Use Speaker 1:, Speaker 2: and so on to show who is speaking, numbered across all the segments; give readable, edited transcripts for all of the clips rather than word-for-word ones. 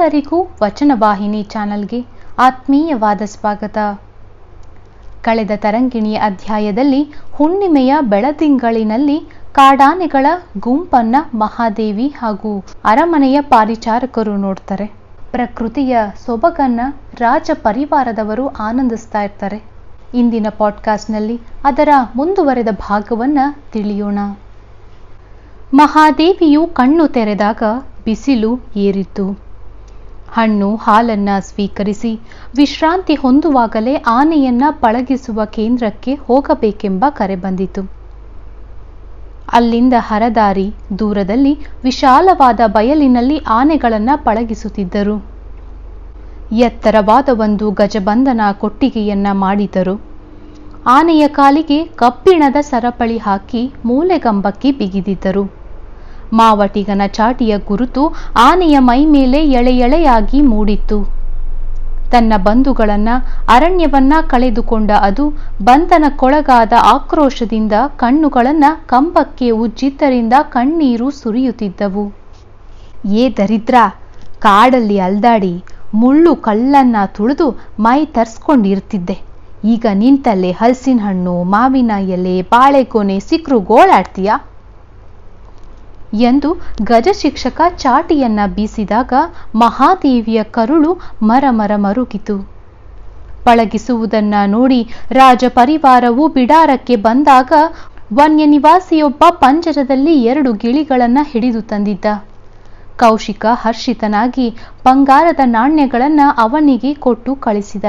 Speaker 1: ಎಲ್ಲರಿಗೂ ವಚನವಾಹಿನಿ ಚಾನಲ್ಗೆ ಆತ್ಮೀಯವಾದ ಸ್ವಾಗತ. ಕಳೆದ ತರಂಗಿಣಿಯ ಅಧ್ಯಾಯದಲ್ಲಿ ಹುಣ್ಣಿಮೆಯ ಬೆಳದಿಂಗಳಿನಲ್ಲಿ ಕಾಡಾನೆಗಳ ಗುಂಪನ್ನ ಮಹಾದೇವಿ ಹಾಗೂ ಅರಮನೆಯ ಪಾರಿಚಾರಕರು ನೋಡ್ತಾರೆ. ಪ್ರಕೃತಿಯ ಸೊಬಗನ್ನ ರಾಜ ಪರಿವಾರದವರು ಆನಂದಿಸ್ತಾ ಇರ್ತಾರೆ. ಇಂದಿನ ಪಾಡ್ಕಾಸ್ಟ್ನಲ್ಲಿ ಅದರ ಮುಂದುವರೆದ ಭಾಗವನ್ನ ತಿಳಿಯೋಣ. ಮಹಾದೇವಿಯು ಕಣ್ಣು ತೆರೆದಾಗ ಬಿಸಿಲು ಏರಿತು. ಹಣ್ಣು ಹಾಲನ್ನ ಸ್ವೀಕರಿಸಿ ವಿಶ್ರಾಂತಿ ಹೊಂದುವಾಗಲೇ ಆನೆಯನ್ನ ಪಳಗಿಸುವ ಕೇಂದ್ರಕ್ಕೆ ಹೋಗಬೇಕೆಂಬ ಕರೆ ಬಂದಿತು. ಅಲ್ಲಿಂದ ಹರದಾರಿ ದೂರದಲ್ಲಿ ವಿಶಾಲವಾದ ಬಯಲಿನಲ್ಲಿ ಆನೆಗಳನ್ನ ಪಳಗಿಸುತ್ತಿದ್ದರು. ಎತ್ತರವಾದ ಒಂದು ಗಜಬಂಧನ ಕೊಟ್ಟಿಗೆಯನ್ನ ಮಾಡಿದರು. ಆನೆಯ ಕಾಲಿಗೆ ಕಬ್ಬಿಣದ ಸರಪಳಿ ಹಾಕಿ ಮೂಲೆಗಂಬಕ್ಕೆ ಬಿಗಿದಿದ್ದರು. ಮಾವಟಿಗನ ಚಾಟಿಯ ಗುರುತು ಆನೆಯ ಮೈ ಮೇಲೆ ಎಳೆ ಎಳೆಯಾಗಿ ಮೂಡಿತ್ತು. ತನ್ನ ಬಂಧುಗಳನ್ನ ಅರಣ್ಯವನ್ನ ಕಳೆದುಕೊಂಡ ಅದು ಬಂಧನಕ್ಕೊಳಗಾದ ಆಕ್ರೋಶದಿಂದ ಕಣ್ಣುಗಳನ್ನ ಕಂಬಕ್ಕೆ ಉಜ್ಜಿದ್ದರಿಂದ ಕಣ್ಣೀರು ಸುರಿಯುತ್ತಿದ್ದವು. ಏ ದರಿದ್ರ, ಕಾಡಲ್ಲಿ ಅಲ್ದಾಡಿ ಮುಳ್ಳು ಕಲ್ಲನ್ನ ತುಳಿದು ಮೈ ತರ್ಸ್ಕೊಂಡಿರ್ತಿದ್ದೆ. ಈಗ ನಿಂತಲ್ಲೇ ಹಲಸಿನ ಹಣ್ಣು, ಮಾವಿನ ಎಲೆ, ಬಾಳೆಗೊನೆ ಸಿಕ್ರು ಗೋಳಾಡ್ತೀಯ ಎಂದು ಗಜ ಶಿಕ್ಷಕ ಚಾಟಿಯನ್ನ ಬೀಸಿದಾಗ ಮಹಾದೇವಿಯ ಕರುಳು ಮರಮರ ಮರುಗಿತು. ಪಳಗಿಸುವುದನ್ನ ನೋಡಿ ರಾಜ ಪರಿವಾರವು ಬಿಡಾರಕ್ಕೆ ಬಂದಾಗ ವನ್ಯ ನಿವಾಸಿಯೊಬ್ಬ ಪಂಜರದಲ್ಲಿ 2 ಗಿಳಿಗಳನ್ನ ಹಿಡಿದು ತಂದಿದ್ದ. ಕೌಶಿಕ ಹರ್ಷಿತನಾಗಿ ಬಂಗಾರದ ನಾಣ್ಯಗಳನ್ನ ಅವನಿಗೆ ಕೊಟ್ಟು ಕಳಿಸಿದ.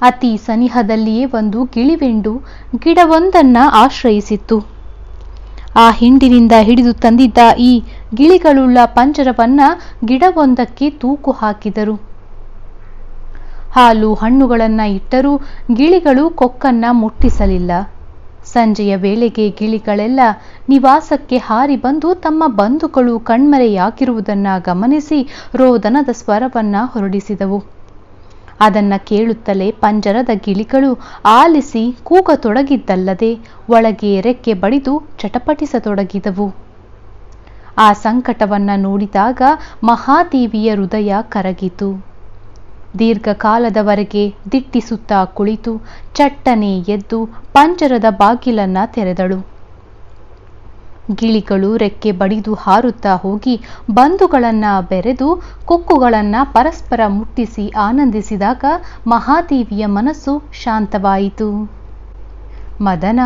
Speaker 1: ಅತಿ ಸನಿಹದಲ್ಲಿಯೇ ಒಂದು ಗಿಳಿವೆಂಡು ಗಿಡವೊಂದನ್ನ ಆಶ್ರಯಿಸಿತ್ತು. ಆ ಹಿಂಡಿನಿಂದ ಹಿಡಿದು ತಂದಿದ್ದ ಈ ಗಿಳಿಗಳುಳ್ಳ ಪಂಜರವನ್ನ ಗಿಡವೊಂದಕ್ಕೆ ತೂಕು ಹಾಕಿದರು. ಹಾಲು ಹಣ್ಣುಗಳನ್ನ ಇಟ್ಟರೂ ಗಿಳಿಗಳು ಕೊಕ್ಕನ್ನ ಮುಟ್ಟಿಸಲಿಲ್ಲ. ಸಂಜೆಯ ವೇಳೆಗೆ ಗಿಳಿಗಳೆಲ್ಲ ನಿವಾಸಕ್ಕೆ ಹಾರಿ ಬಂದು ತಮ್ಮ ಬಂಧುಗಳು ಕಣ್ಮರೆಯಾಗಿರುವುದನ್ನ ಗಮನಿಸಿ ರೋದನದ ಸ್ವರವನ್ನ ಹೊರಡಿಸಿದವು. ಅದನ್ನ ಕೇಳುತ್ತಲೇ ಪಂಜರದ ಗಿಳಿಗಳು ಆಲಿಸಿ ಕೂಗತೊಡಗಿದ್ದಲ್ಲದೆ ಒಳಗೆ ರೆಕ್ಕೆ ಬಡಿದು ಚಟಪಟಿಸತೊಡಗಿದವು. ಆ ಸಂಕಟವನ್ನ ನೋಡಿದಾಗ ಮಹಾದೇವಿಯ ಹೃದಯ ಕರಗಿತು. ದೀರ್ಘಕಾಲದವರೆಗೆ ದಿಟ್ಟಿಸುತ್ತಾ ಕುಳಿತು ಚಟ್ಟನೆ ಎದ್ದು ಪಂಜರದ ಬಾಗಿಲನ್ನ ತೆರೆದಳು. ಗಿಳಿಗಳು ರೆಕ್ಕೆ ಬಡಿದು ಹಾರುತ್ತಾ ಹೋಗಿ ಬಂಧುಗಳನ್ನ ಬೆರೆದು ಕೊಕ್ಕುಗಳನ್ನ ಪರಸ್ಪರ ಮುಟ್ಟಿಸಿ ಆನಂದಿಸಿದಾಗ ಮಹಾದೇವಿಯ ಮನಸ್ಸು ಶಾಂತವಾಯಿತು. ಮದನ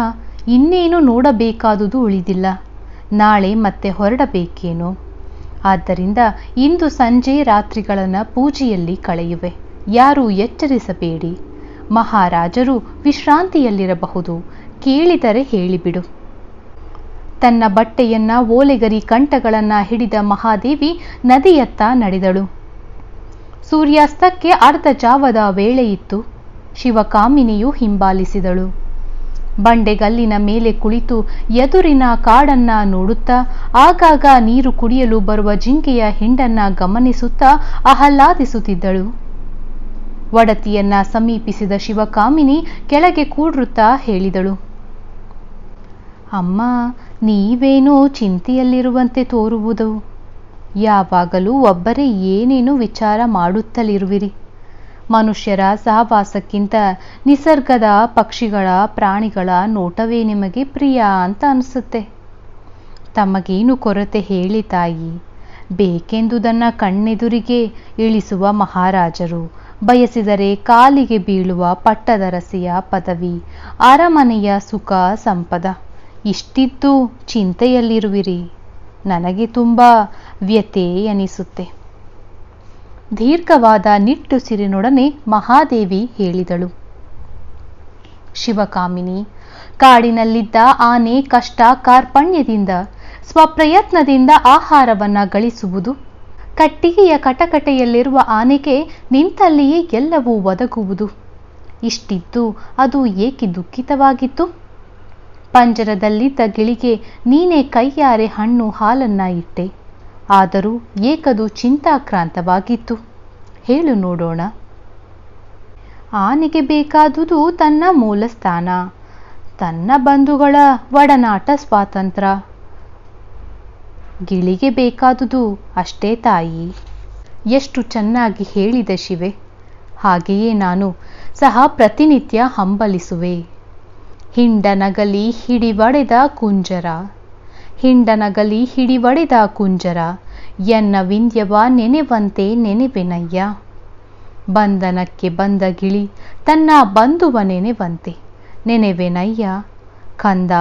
Speaker 1: ಇನ್ನೇನು ನೋಡಬೇಕಾದುದು ಉಳಿದಿಲ್ಲ. ನಾಳೆ ಮತ್ತೆ ಹೊರಡಬೇಕೇನೋ. ಆದ್ದರಿಂದ ಇಂದು ಸಂಜೆ ರಾತ್ರಿಗಳನ್ನ ಪೂಜೆಯಲ್ಲಿ ಕಳೆಯುವೆ. ಯಾರೂ ಎಚ್ಚರಿಸಬೇಡಿ. ಮಹಾರಾಜರು ವಿಶ್ರಾಂತಿಯಲ್ಲಿರಬಹುದು. ಕೇಳಿದರೆ ಹೇಳಿಬಿಡು. ತನ್ನ ಬಟ್ಟೆಯನ್ನ ಓಲೆಗರಿ ಕಂಠಗಳನ್ನ ಹಿಡಿದ ಮಹಾದೇವಿ ನದಿಯತ್ತ ನಡೆದಳು. ಸೂರ್ಯಾಸ್ತಕ್ಕೆ ಅರ್ಧ ಜಾವದ ವೇಳೆಯಿತ್ತು. ಶಿವಕಾಮಿನಿಯು ಹಿಂಬಾಲಿಸಿದಳು. ಬಂಡೆಗಲ್ಲಿನ ಮೇಲೆ ಕುಳಿತು ಎದುರಿನ ಕಾಡನ್ನ ನೋಡುತ್ತಾ ಆಗಾಗ ನೀರು ಕುಡಿಯಲು ಬರುವ ಜಿಂಕೆಯ ಹಿಂಡನ್ನ ಗಮನಿಸುತ್ತಾ ಆಹ್ಲಾದಿಸುತ್ತಿದ್ದಳು. ಒಡತಿಯನ್ನ ಸಮೀಪಿಸಿದ ಶಿವಕಾಮಿನಿ ಕೆಳಗೆ ಕೂಡ್ರುತ್ತಾ ಹೇಳಿದಳು, ಅಮ್ಮ, ನೀವೇನೋ ಚಿಂತೆಯಲ್ಲಿರುವಂತೆ ತೋರುವುದು. ಯಾವಾಗಲೂ ಒಬ್ಬರೇ ಏನೇನು ವಿಚಾರ ಮಾಡುತ್ತಲಿರುವಿರಿ. ಮನುಷ್ಯರ ಸಹವಾಸಕ್ಕಿಂತ ನಿಸರ್ಗದ ಪಕ್ಷಿಗಳ ಪ್ರಾಣಿಗಳ ನೋಟವೇ ನಿಮಗೆ ಪ್ರಿಯ ಅಂತ ಅನಿಸುತ್ತೆ. ತಮಗೇನು ಕೊರತೆ ಹೇಳಿ ತಾಯಿ. ಬೇಕೆಂದುದನ್ನ ಕಣ್ಣೆದುರಿಗೆ ಇಳಿಸುವ ಮಹಾರಾಜರು, ಬಯಸಿದರೆ ಕಾಲಿಗೆ ಬೀಳುವ ಪಟ್ಟದರಸಿಯ ಪದವಿ, ಅರಮನೆಯ ಸುಖ ಸಂಪದ ಇಷ್ಟಿದ್ದು ಚಿಂತೆಯಲ್ಲಿರುವಿರಿ. ನನಗೆ ತುಂಬ ವ್ಯಥೆ ಎನಿಸುತ್ತೆ. ದೀರ್ಘವಾದ ನಿಟ್ಟುಸಿರಿನೊಡನೆ ಮಹಾದೇವಿ ಹೇಳಿದಳು. ಶಿವಕಾಮಿನಿ, ಕಾಡಿನಲ್ಲಿದ್ದ ಆನೆ ಕಷ್ಟ ಕಾರ್ಪಣ್ಯದಿಂದ ಸ್ವಪ್ರಯತ್ನದಿಂದ ಆಹಾರವನ್ನ ಗಳಿಸುವುದು. ಕಟ್ಟಿಗೆಯ ಕಟಕಟೆಯಲ್ಲಿರುವ ಆನೆಗೆ ನಿಂತಲ್ಲಿಯೇ ಎಲ್ಲವೂ ಒದಗುವುದು. ಇಷ್ಟಿದ್ದು ಅದು ಏಕೆ ದುಃಖಿತವಾಗಿತ್ತು? ಪಂಜರದಲ್ಲಿದ್ದ ಗಿಳಿಗೆ ನೀನೇ ಕೈಯಾರೆ ಹಣ್ಣು ಹಾಲನ್ನ ಇಟ್ಟೆ. ಆದರೂ ಏಕದು ಚಿಂತಾಕ್ರಾಂತವಾಗಿತ್ತು. ಹೇಳು ನೋಡೋಣ. ಆನೆಗೆ ಬೇಕಾದುದು ತನ್ನ ಮೂಲ ಸ್ಥಾನ, ತನ್ನ ಬಂಧುಗಳ ಒಡನಾಟ, ಸ್ವಾತಂತ್ರ್ಯ. ಗಿಳಿಗೆ ಬೇಕಾದುದು ಅಷ್ಟೇ ತಾಯಿ. ಎಷ್ಟು ಚೆನ್ನಾಗಿ ಹೇಳಿದೆ ಶಿವೆ. ಹಾಗೆಯೇ ನಾನು ಸಹ ಪ್ರತಿನಿತ್ಯ ಹಂಬಲಿಸುವೆ. ಹಿಂಡನಗಲಿ ಹಿಡಿವಡೆದ ಕುಂಜರ, ಹಿಂಡನಗಲಿ ಹಿಡಿವಡೆದ ಕುಂಜರ, ಎನ್ನ ವಿಂಧ್ಯವ ನೆನೆವಂತೆ ನೆನೆವೆನಯ್ಯ. ಬಂಧನಕ್ಕೆ ಬಂದ ಗಿಳಿ ತನ್ನ ಬಂಧುವ ನೆನೆವಂತೆ ನೆನೆವೆನಯ್ಯ. ಕಂದ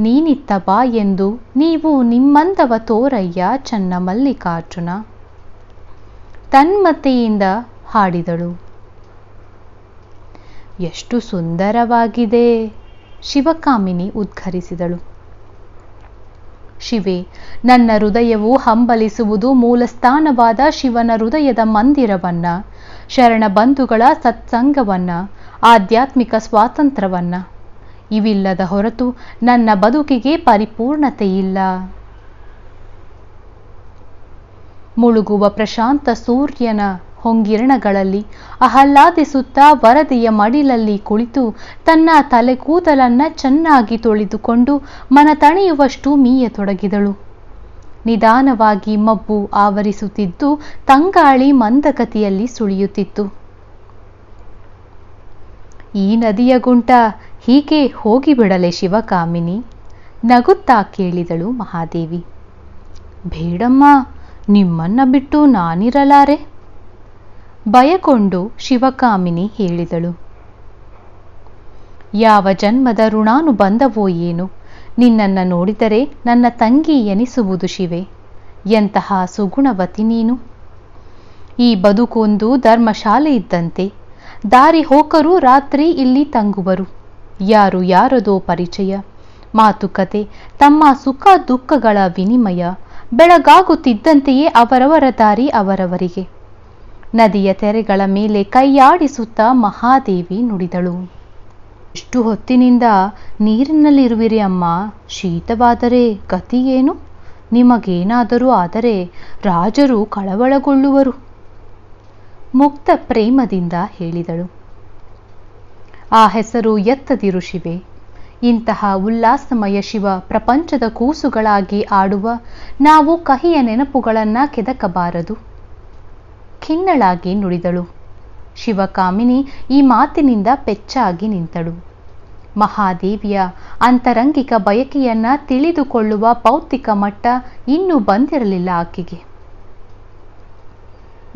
Speaker 1: ನೀನಿತ್ತ ಬಾ ಎಂದು ನೀವು ನಿಮ್ಮಂದವ ತೋರಯ್ಯ ಚನ್ನ ಮಲ್ಲಿಕಾರ್ಜುನ. ತನ್ಮತೆಯಿಂದ ಹಾಡಿದಳು. ಎಷ್ಟು ಸುಂದರವಾಗಿದೆ, ಶಿವಕಾಮಿನಿ ಉದ್ಘರಿಸಿದಳು. ಶಿವೆ, ನನ್ನ ಹೃದಯವು ಹಂಬಲಿಸುವುದು ಮೂಲಸ್ಥಾನವಾದ ಶಿವನ ಹೃದಯದ ಮಂದಿರವನ್ನ, ಶರಣ ಬಂಧುಗಳ ಸತ್ಸಂಗವನ್ನ, ಆಧ್ಯಾತ್ಮಿಕ ಸ್ವಾತಂತ್ರ್ಯವನ್ನ. ಇವಿಲ್ಲದ ಹೊರತು ನನ್ನ ಬದುಕಿಗೆ ಪರಿಪೂರ್ಣತೆ ಇಲ್ಲ. ಮುಳುಗುವ ಪ್ರಶಾಂತ ಸೂರ್ಯನ ಹೊಂಗಿರಣಗಳಲ್ಲಿ ಆಹ್ಲಾದಿಸುತ್ತಾ ವರದೆಯ ಮಡಿಲಲ್ಲಿ ಕುಳಿತು ತನ್ನ ತಲೆಕೂದಲನ್ನ ಚೆನ್ನಾಗಿ ತೊಳೆದುಕೊಂಡು ಮನತಣಿಯುವಷ್ಟು ಮೀಯತೊಡಗಿದಳು. ನಿಧಾನವಾಗಿ ಮಬ್ಬು ಆವರಿಸುತ್ತಿದ್ದು ತಂಗಾಳಿ ಮಂದಗತಿಯಲ್ಲಿ ಸುಳಿಯುತ್ತಿತ್ತು. ಈ ನದಿಯ ಗುಂಟ ಹೀಗೆ ಹೋಗಿಬಿಡಲೆ ಶಿವಕಾಮಿನಿ? ನಗುತ್ತಾ ಕೇಳಿದಳು ಮಹಾದೇವಿ. ಬೇಡಮ್ಮ, ನಿಮ್ಮನ್ನ ಬಿಟ್ಟು ನಾನಿರಲಾರೆ, ಭಯಗೊಂಡು ಶಿವಕಾಮಿನಿ ಹೇಳಿದಳು. ಯಾವ ಜನ್ಮದ ಋಣಾನುಬಂಧವೋ ಏನು, ನಿನ್ನನ್ನ ನೋಡಿದರೆ ನನ್ನ ತಂಗಿ ಎನಿಸುವುದು ಶಿವೆ. ಎಂತಹ ಸುಗುಣವತಿ ನೀನು. ಈ ಬದುಕೊಂದು ಧರ್ಮಶಾಲೆ ಇದ್ದಂತೆ. ದಾರಿ ಹೋಕರು ರಾತ್ರಿ ಇಲ್ಲಿ ತಂಗುವರು. ಯಾರು ಯಾರದೋ ಪರಿಚಯ, ಮಾತುಕತೆ, ತಮ್ಮ ಸುಖ ದುಃಖಗಳ ವಿನಿಮಯ. ಬೆಳಗಾಗುತ್ತಿದ್ದಂತೆಯೇ ಅವರವರ ದಾರಿ ಅವರವರಿಗೆ. ನದಿಯ ತೆರೆಗಳ ಮೇಲೆ ಕೈಯಾಡಿಸುತ್ತಾ ಮಹಾದೇವಿ ನುಡಿದಳು. ಎಷ್ಟು ಹೊತ್ತಿನಿಂದ ನೀರಿನಲ್ಲಿರುವಿರಿ ಅಮ್ಮ? ಶೀತವಾದರೆ ಗತಿ ಏನು? ನಿಮಗೇನಾದರೂ ಆದರೆ ರಾಜರು ಕಳವಳಗೊಳ್ಳುವರು. ಮುಕ್ತ ಪ್ರೇಮದಿಂದ ಹೇಳಿದಳು. ಆ ಹೆಸರು ಎತ್ತದಿರು ಶಿವೆ. ಇಂತಹ ಉಲ್ಲಾಸಮಯ ಶಿವ ಪ್ರಪಂಚದ ಕೂಸುಗಳಾಗಿ ಆಡುವ ನಾವು ಕಹಿಯ ನೆನಪುಗಳನ್ನ ಕೆದಕಬಾರದು. ಖಿನ್ನಳಾಗಿ ನುಡಿದಳು. ಶಿವಕಾಮಿನಿ ಈ ಮಾತಿನಿಂದ ಪೆಚ್ಚಾಗಿ ನಿಂತಳು. ಮಹಾದೇವಿಯ ಅಂತರಂಗಿಕ ಬಯಕೆಯನ್ನ ತಿಳಿದುಕೊಳ್ಳುವ ಭೌತಿಕ ಮಟ್ಟ ಇನ್ನೂ ಬಂದಿರಲಿಲ್ಲ ಆಕೆಗೆ.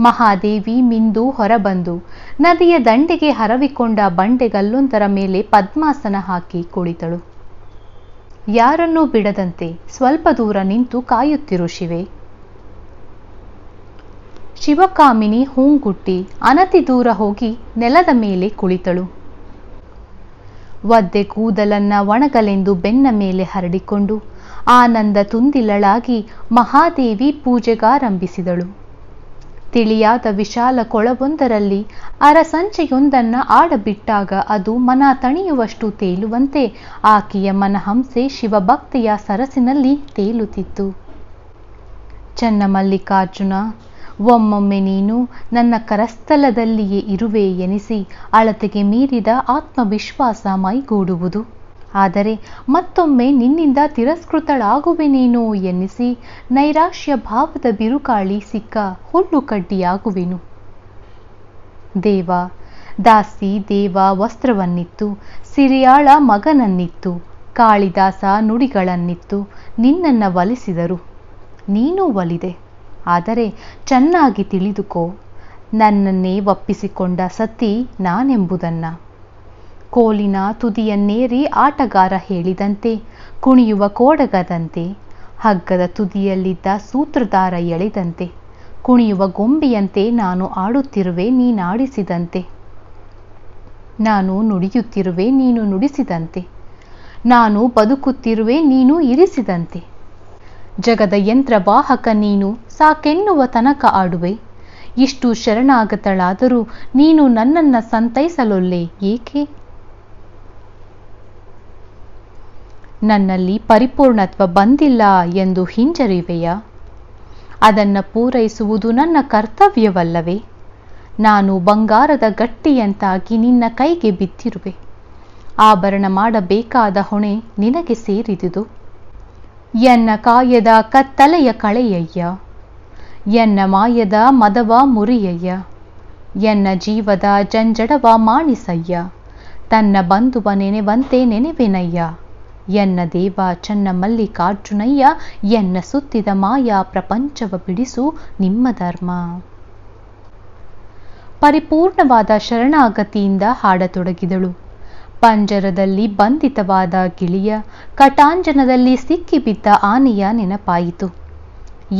Speaker 1: ಮಹಾದೇವಿ ಮಿಂದು ಹೊರಬಂದು ನದಿಯ ದಂಡೆಗೆ ಹರವಿಕೊಂಡ ಬಂಡೆಗಲ್ಲೊಂದರ ಮೇಲೆ ಪದ್ಮಾಸನ ಹಾಕಿ ಕುಳಿತಳು. ಯಾರನ್ನೂ ಬಿಡದಂತೆ ಸ್ವಲ್ಪ ದೂರ ನಿಂತು ಕಾಯುತ್ತಿರು ಶಿವೆ. ಶಿವಕಾಮಿನಿ ಹೂಂಗುಟ್ಟಿ ಅನತಿ ದೂರ ಹೋಗಿ ನೆಲದ ಮೇಲೆ ಕುಳಿತಳು. ಒದ್ದೆ ಕೂದಲನ್ನ ಒಣಗಲೆಂದು ಬೆನ್ನ ಮೇಲೆ ಹರಡಿಕೊಂಡು ಆನಂದ ತುಂದಿಲಳಾಗಿ ಮಹಾದೇವಿ ಪೂಜೆಗಾರಂಭಿಸಿದಳು. ತಿಳಿಯಾದ ವಿಶಾಲ ಕೊಳವೊಂದರಲ್ಲಿ ಅರಸಂಚೆಯೊಂದನ್ನ ಆಡಬಿಟ್ಟಾಗ ಅದು ಮನ ತಣಿಯುವಷ್ಟು ತೇಲುವಂತೆ ಆಕೆಯ ಮನಹಂಸೆ ಶಿವಭಕ್ತಿಯ ಸರಸಿನಲ್ಲಿ ತೇಲುತ್ತಿತ್ತು. ಚನ್ನಮಲ್ಲಿಕಾರ್ಜುನ, ಒಮ್ಮೊಮ್ಮೆ ನೀನು ನನ್ನ ಕರಸ್ಥಲದಲ್ಲಿಯೇ ಇರುವೆ ಎನಿಸಿ ಅಳತೆಗೆ ಮೀರಿದ ಆತ್ಮವಿಶ್ವಾಸ ಮೈಗೂಡುವುದು. ಆದರೆ ಮತ್ತೊಮ್ಮೆ ನಿನ್ನಿಂದ ತಿರಸ್ಕೃತಳಾಗುವೆನೇನೋ ಎನ್ನಿಸಿ ನೈರಾಶ್ಯ ಭಾವದ ಬಿರುಗಾಳಿ ಸಿಕ್ಕ ಹುಲ್ಲು ಕಡ್ಡಿಯಾಗುವೆನು. ದೇವ ದಾಸಿ ದೇವ ವಸ್ತ್ರವನ್ನಿತ್ತು, ಸಿರಿಯಾಳ ಮಗನನ್ನಿತ್ತು, ಕಾಳಿದಾಸ ನುಡಿಗಳನ್ನಿತ್ತು ನಿನ್ನನ್ನ ಒಲಿಸಿದರು. ನೀನೂ ಒಲಿದೆ. ಆದರೆ ಚೆನ್ನಾಗಿ ತಿಳಿದುಕೋ, ನನ್ನನ್ನೇ ಒಪ್ಪಿಸಿಕೊಂಡ ಸತಿ ನಾನೆಂಬುದನ್ನ. ಕೋಲಿನ ತುದಿಯನ್ನೇರಿ ಆಟಗಾರ ಹೇಳಿದಂತೆ, ಕುಣಿಯುವ ಕೋಡಗದಂತೆ, ಹಗ್ಗದ ತುದಿಯಲ್ಲಿದ್ದ ಸೂತ್ರಧಾರ ಎಳೆದಂತೆ, ಕುಣಿಯುವ ಗೊಂಬೆಯಂತೆ ನಾನು ಆಡುತ್ತಿರುವೆ ನೀನಾಡಿಸಿದಂತೆ. ನಾನು ನುಡಿಯುತ್ತಿರುವೆ ನೀನು ನುಡಿಸಿದಂತೆ. ನಾನು ಬದುಕುತ್ತಿರುವೆ ನೀನು ಇರಿಸಿದಂತೆ. ಜಗದ ಯಂತ್ರವಾಹಕ ನೀನು ಸಾಕೆನ್ನುವ ತನಕ ಆಡುವೆ. ಇಷ್ಟು ಶರಣಾಗತಳಾದರೂ ನೀನು ನನ್ನನ್ನ ಸಂತೈಸಲೊಲ್ಲೆ ಏಕೆ? ನನ್ನಲ್ಲಿ ಪರಿಪೂರ್ಣತ್ವ ಬಂದಿಲ್ಲ ಎಂದು ಹಿಂಜರಿವೆಯಾ? ಅದನ್ನು ಪೂರೈಸುವುದು ನನ್ನ ಕರ್ತವ್ಯವಲ್ಲವೇ? ನಾನು ಬಂಗಾರದ ಗಟ್ಟಿಯಂತಾಗಿ ನಿನ್ನ ಕೈಗೆ ಬಿದ್ದಿರುವೆ. ಆಭರಣ ಮಾಡಬೇಕಾದ ಹೊಣೆ ನಿನಗೆ ಸೇರಿದುದು. ಎನ್ನ ಕಾಯದ ಕತ್ತಲೆಯ ಕಳೆಯಯ್ಯ, ಎನ್ನ ಮಾಯದ ಮದವ ಮುರಿಯಯ್ಯ, ಎನ್ನ ಜೀವದ ಜಂಜಡವ ಮಾಣಿಸಯ್ಯ, ತನ್ನ ಬಂಧುವ ನೆನೆವಂತೆ ನೆನೆವೆನಯ್ಯ, ಎನ್ನ ದೇವ ಚನ್ನ ಮಲ್ಲಿಕಾರ್ಜುನಯ್ಯ, ಎನ್ನ ಸುತ್ತಿದ ಮಾಯಾ ಪ್ರಪಂಚವ ಬಿಡಿಸು ನಿಮ್ಮ ಧರ್ಮ. ಪರಿಪೂರ್ಣವಾದ ಶರಣಾಗತಿಯಿಂದ ಹಾಡತೊಡಗಿದಳು. ಪಂಜರದಲ್ಲಿ ಬಂಧಿತವಾದ ಗಿಳಿಯ, ಕಟಾಂಜನದಲ್ಲಿ ಸಿಕ್ಕಿಬಿದ್ದ ಆನೆಯ ನೆನಪಾಯಿತು.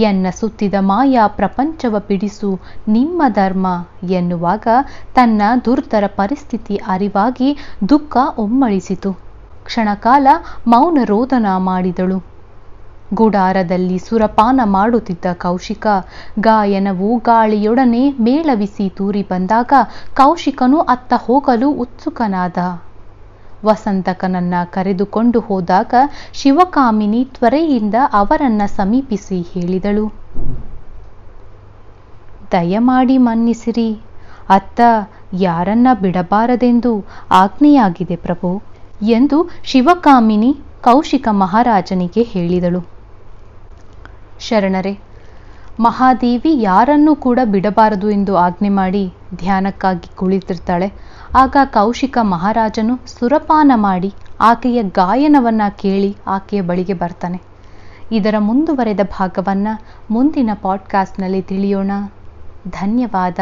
Speaker 1: ಎನ್ನ ಸುತ್ತಿದ ಮಾಯಾ ಪ್ರಪಂಚವ ಬಿಡಿಸು ನಿಮ್ಮ ಧರ್ಮ ಎನ್ನುವಾಗ ತನ್ನ ದುರ್ಧರ ಪರಿಸ್ಥಿತಿ ಅರಿವಾಗಿ ದುಃಖ ಒಮ್ಮಳಿಸಿತು. ಕ್ಷಣಕಾಲ ಮೌನ ರೋದನ ಮಾಡಿದಳು. ಗುಡಾರದಲ್ಲಿ ಸುರಪಾನ ಮಾಡುತ್ತಿದ್ದ ಕೌಶಿಕ ಗಾಯನವು ಗಾಳಿಯೊಡನೆ ಮೇಳವಿಸಿ ತೂರಿ ಬಂದಾಗ ಕೌಶಿಕನು ಅತ್ತ ಹೋಗಲು ಉತ್ಸುಕನಾದ. ವಸಂತಕನನ್ನ ಕರೆದುಕೊಂಡು ಹೋದಾಗ ಶಿವಕಾಮಿನಿ ತ್ವರೆಯಿಂದ ಅವರನ್ನ ಸಮೀಪಿಸಿ ಹೇಳಿದಳು, ದಯಮಾಡಿ ಮನ್ನಿಸಿರಿ, ಅತ್ತ ಯಾರನ್ನ ಬಿಡಬಾರದೆಂದು ಆಜ್ಞೆಯಾಗಿದೆ ಪ್ರಭು ಎಂದು ಶಿವಕಾಮಿನಿ ಕೌಶಿಕ ಮಹಾರಾಜನಿಗೆ ಹೇಳಿದಳು. ಶರಣರೇ, ಮಹಾದೇವಿ ಯಾರನ್ನೂ ಕೂಡ ಬಿಡಬಾರದು ಎಂದು ಆಜ್ಞೆ ಮಾಡಿ ಧ್ಯಾನಕ್ಕಾಗಿ ಕುಳಿತಿರ್ತಾಳೆ. ಆಗ ಕೌಶಿಕ ಮಹಾರಾಜನು ಸುರಪಾನ ಮಾಡಿ ಆಕೆಯ ಗಾಯನವನ್ನ ಕೇಳಿ ಆಕೆಯ ಬಳಿಗೆ ಬರ್ತಾನೆ. ಇದರ ಮುಂದುವರೆದ ಭಾಗವನ್ನ ಮುಂದಿನ ಪಾಡ್ಕಾಸ್ಟ್ನಲ್ಲಿ ತಿಳಿಯೋಣ. ಧನ್ಯವಾದ.